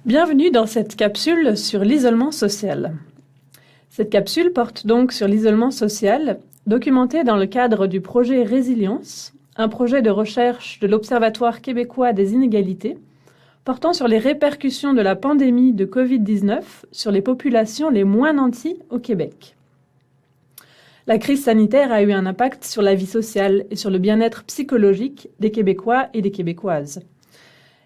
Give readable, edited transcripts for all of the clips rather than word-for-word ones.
Bienvenue dans cette capsule sur l'isolement social. Cette capsule porte donc sur l'isolement social, documenté dans le cadre du projet Résilience, un projet de recherche de l'Observatoire québécois des inégalités, portant sur les répercussions de la pandémie de Covid-19 sur les populations les moins nanties au Québec. La crise sanitaire a eu un impact sur la vie sociale et sur le bien-être psychologique des Québécois et des Québécoises.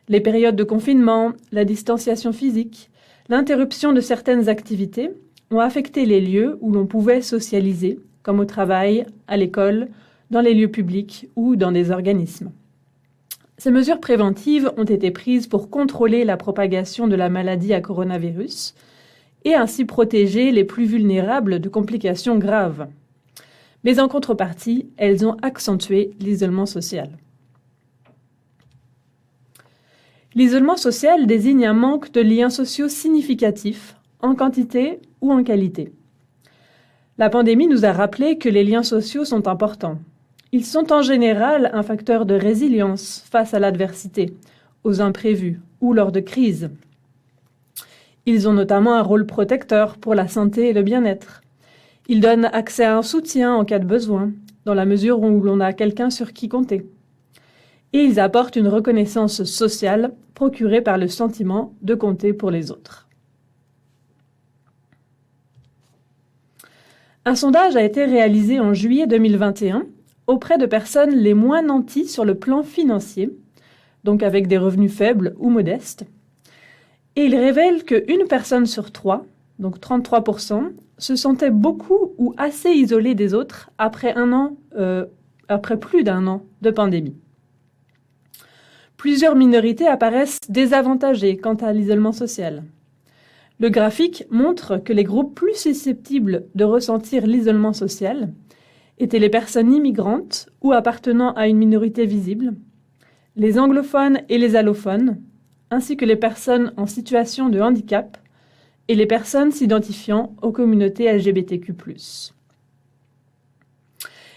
Les périodes de confinement, la distanciation physique, l'interruption de certaines activités ont affecté les lieux où l'on pouvait socialiser, comme au travail, à l'école, dans les lieux publics ou dans des organismes. Ces mesures préventives ont été prises pour contrôler la propagation de la maladie à coronavirus et ainsi protéger les plus vulnérables de complications graves. Mais en contrepartie, elles ont accentué l'isolement social. L'isolement social désigne un manque de liens sociaux significatifs, en quantité ou en qualité. La pandémie nous a rappelé que les liens sociaux sont importants. Ils sont en général un facteur de résilience face à l'adversité, aux imprévus ou lors de crises. Ils ont notamment un rôle protecteur pour la santé et le bien-être. Ils donnent accès à un soutien en cas de besoin, dans la mesure où l'on a quelqu'un sur qui compter. Et ils apportent une reconnaissance sociale procurée par le sentiment de compter pour les autres. Un sondage a été réalisé en juillet 2021 auprès de personnes les moins nanties sur le plan financier, donc avec des revenus faibles ou modestes, et il révèle qu'une personne sur 3, donc 33%, se sentait beaucoup ou assez isolée des autres après plus d'un an de pandémie. Plusieurs minorités apparaissent désavantagées quant à l'isolement social. Le graphique montre que les groupes plus susceptibles de ressentir l'isolement social étaient les personnes immigrantes ou appartenant à une minorité visible, les anglophones et les allophones, ainsi que les personnes en situation de handicap et les personnes s'identifiant aux communautés LGBTQ+.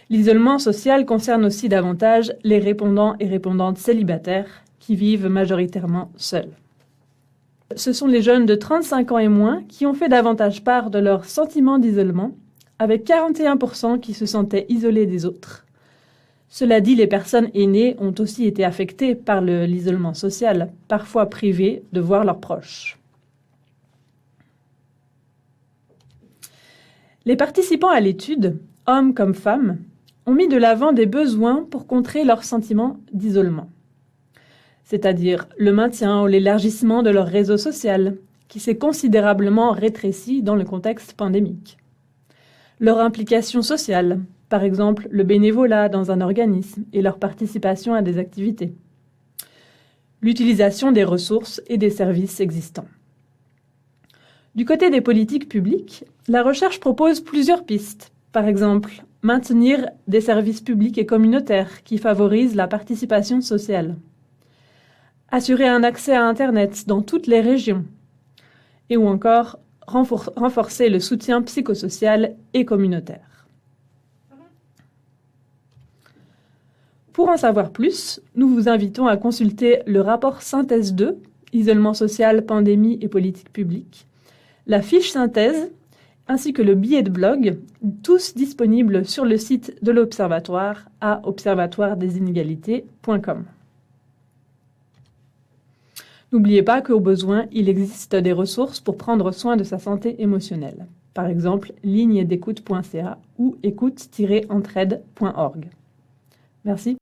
L'isolement social concerne aussi davantage les répondants et répondantes célibataires qui vivent majoritairement seuls. Ce sont les jeunes de 35 ans et moins qui ont fait davantage part de leur sentiment d'isolement, avec 41% qui se sentaient isolés des autres. Cela dit, les personnes aînées ont aussi été affectées par l'isolement social, parfois privées de voir leurs proches. Les participants à l'étude, hommes comme femmes, ont mis de l'avant des besoins pour contrer leur sentiment d'isolement, c'est-à-dire le maintien ou l'élargissement de leur réseau social, qui s'est considérablement rétréci dans le contexte pandémique. Leur implication sociale, par exemple le bénévolat dans un organisme et leur participation à des activités. L'utilisation des ressources et des services existants. Du côté des politiques publiques, la recherche propose plusieurs pistes. Par exemple, maintenir des services publics et communautaires qui favorisent la participation sociale. Assurer un accès à Internet dans toutes les régions. Et ou encore, renforcer le soutien psychosocial et communautaire. Pour en savoir plus, nous vous invitons à consulter le rapport Synthèse 2, Isolement social, pandémie et politique publique, la fiche synthèse, ainsi que le billet de blog, tous disponibles sur le site de l'Observatoire à observatoiredesinégalités.com. N'oubliez pas qu'au besoin, il existe des ressources pour prendre soin de sa santé émotionnelle. Par exemple, ligne-d'écoute.ca ou écoute-entraide.org. Merci.